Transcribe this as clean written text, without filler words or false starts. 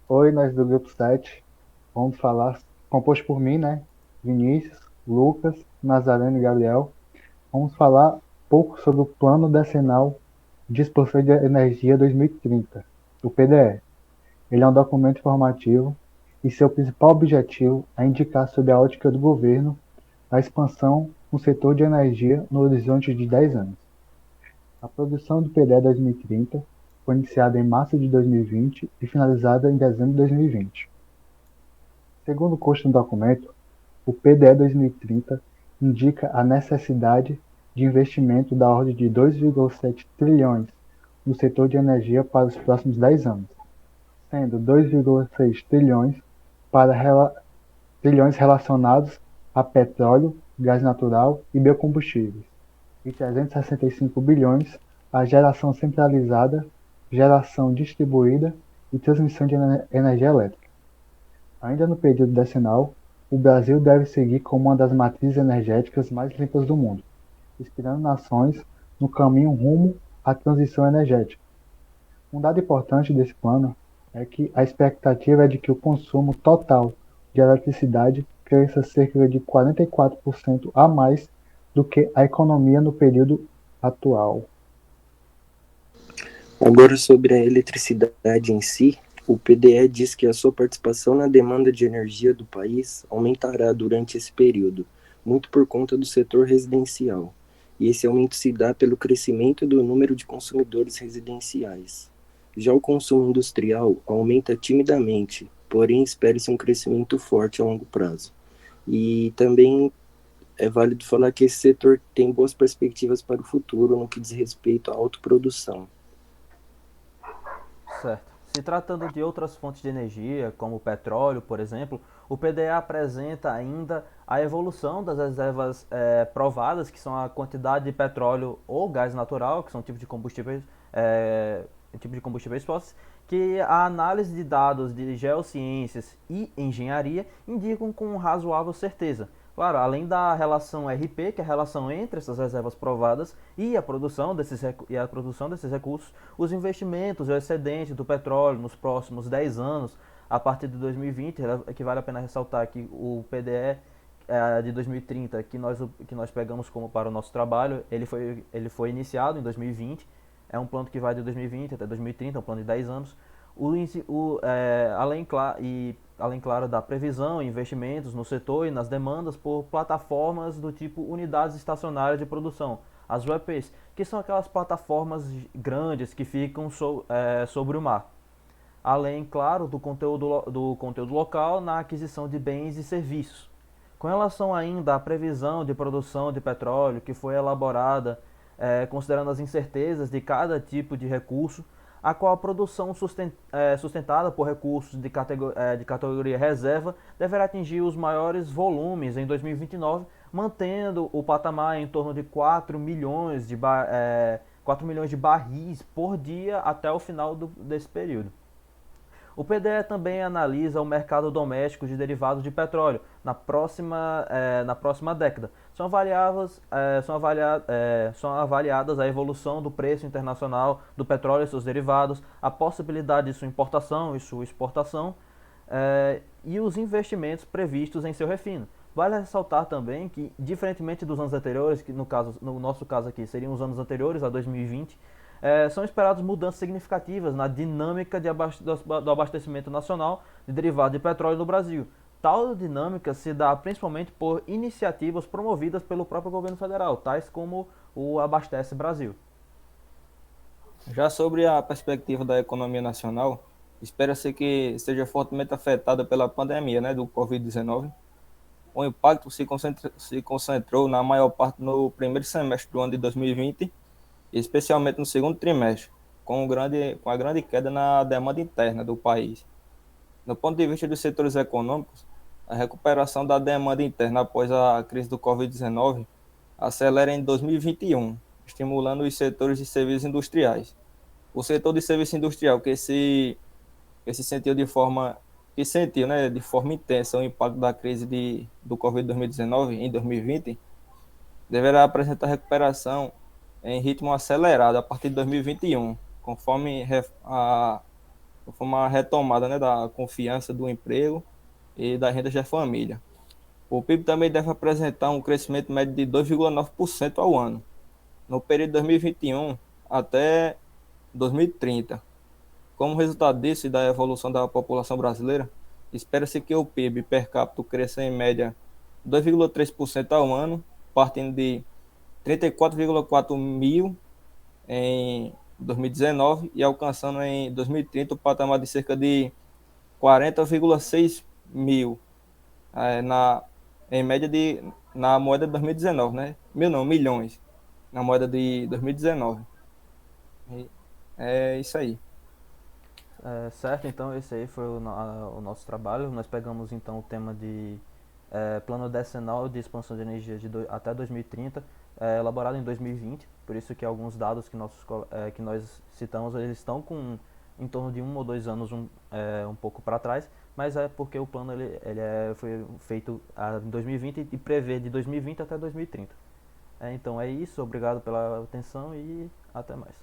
Oi, nós do Grupo 7. Vamos falar, composto por mim, né? Vinícius, Lucas, Nazareno e Gabriel. Vamos falar um pouco sobre o Plano Decenal de Expansão de Energia 2030, o PDE. Ele é um documento informativo e seu principal objetivo é indicar sob a ótica do governo a expansão no setor de energia no horizonte de 10 anos. A produção do PDE 2030 foi iniciada em março de 2020 e finalizada em dezembro de 2020. Segundo consta no documento, o PDE 2030 indica a necessidade de investimento da ordem de 2,7 trilhões no setor de energia para os próximos 10 anos, sendo 2,6 trilhões para trilhões relacionados a petróleo, gás natural e biocombustíveis, e 365 bilhões a geração centralizada, geração distribuída e transmissão de energia elétrica. Ainda no período decenal, o Brasil deve seguir como uma das matrizes energéticas mais limpas do mundo, inspirando nações no caminho rumo à transição energética. Um dado importante desse plano é que a expectativa é de que o consumo total de eletricidade cresça cerca de 44% a mais do que a economia no período atual. Agora, sobre a eletricidade em si, o PDE diz que a sua participação na demanda de energia do país aumentará durante esse período, muito por conta do setor residencial. E esse aumento se dá pelo crescimento do número de consumidores residenciais. Já o consumo industrial aumenta timidamente, porém espera-se um crescimento forte a longo prazo. E também é válido falar que esse setor tem boas perspectivas para o futuro no que diz respeito à autoprodução. Certo. Se tratando de outras fontes de energia, como o petróleo, por exemplo, o PDA apresenta ainda a evolução das reservas provadas, que são a quantidade de petróleo ou gás natural, que são tipos de combustíveis fósseis, que a análise de dados de geociências e engenharia indicam com razoável certeza. Claro, além da relação RP, que é a relação entre essas reservas provadas e a produção desses recursos, os investimentos e o excedente do petróleo nos próximos 10 anos, a partir de 2020, que vale a pena ressaltar que o PDE de 2030, que nós pegamos como para o nosso trabalho, ele foi iniciado em 2020, é um plano que vai de 2020 até 2030, é um plano de 10 anos. Além, claro, da previsão e investimentos no setor e nas demandas por plataformas do tipo unidades estacionárias de produção, as UEPs, que são aquelas plataformas grandes que ficam sobre o mar. Além, claro, do conteúdo local na aquisição de bens e serviços. Com relação ainda à previsão de produção de petróleo que foi elaborada considerando as incertezas de cada tipo de recurso, a qual a produção sustentada por recursos de categoria reserva deverá atingir os maiores volumes em 2029, mantendo o patamar em torno de 4 milhões de barris por dia até o final desse período. O PDE também analisa o mercado doméstico de derivados de petróleo na próxima década. São avaliadas a evolução do preço internacional do petróleo e seus derivados, a possibilidade de sua importação e sua exportação e os investimentos previstos em seu refino. Vale ressaltar também que, diferentemente dos anos anteriores, que no nosso caso aqui seriam os anos anteriores a 2020, são esperadas mudanças significativas na dinâmica do abastecimento nacional de derivados de petróleo no Brasil. Tal dinâmica se dá principalmente por iniciativas promovidas pelo próprio governo federal, tais como o Abastece Brasil. Já sobre a perspectiva da economia nacional, espera-se que seja fortemente afetada pela pandemia, né, do Covid-19. O impacto se concentrou na maior parte no primeiro semestre do ano de 2020, especialmente no segundo trimestre, com a grande queda na demanda interna do país. No ponto de vista dos setores econômicos, a recuperação da demanda interna após a crise do Covid-19 acelera em 2021, estimulando os setores de serviços industriais. O setor de serviço industrial que se sentiu que sentiu, né, de forma intensa o impacto da crise do Covid-2019 em 2020, deverá apresentar recuperação em ritmo acelerado a partir de 2021, conforme foi uma retomada, né, da confiança do emprego e das rendas da família. O PIB também deve apresentar um crescimento médio de 2,9% ao ano, no período de 2021 até 2030. Como resultado disso e da evolução da população brasileira, espera-se que o PIB per capita cresça em média 2,3% ao ano, partindo de 34,4 mil em 2019 e alcançando em 2030 o patamar de cerca de 40,6 mil na, em média na moeda de 2019, né? Mil não, milhões na moeda de 2019. É isso aí. Certo, então esse aí foi o nosso trabalho. Nós pegamos então o tema de plano decenal de expansão de energia até 2030, elaborado em 2020. Por isso que alguns dados que nós citamos, eles estão com em torno de 1 ou 2 anos um pouco para trás, mas é porque o plano foi feito em 2020 e prevê de 2020 até 2030. Então é isso, obrigado pela atenção e até mais.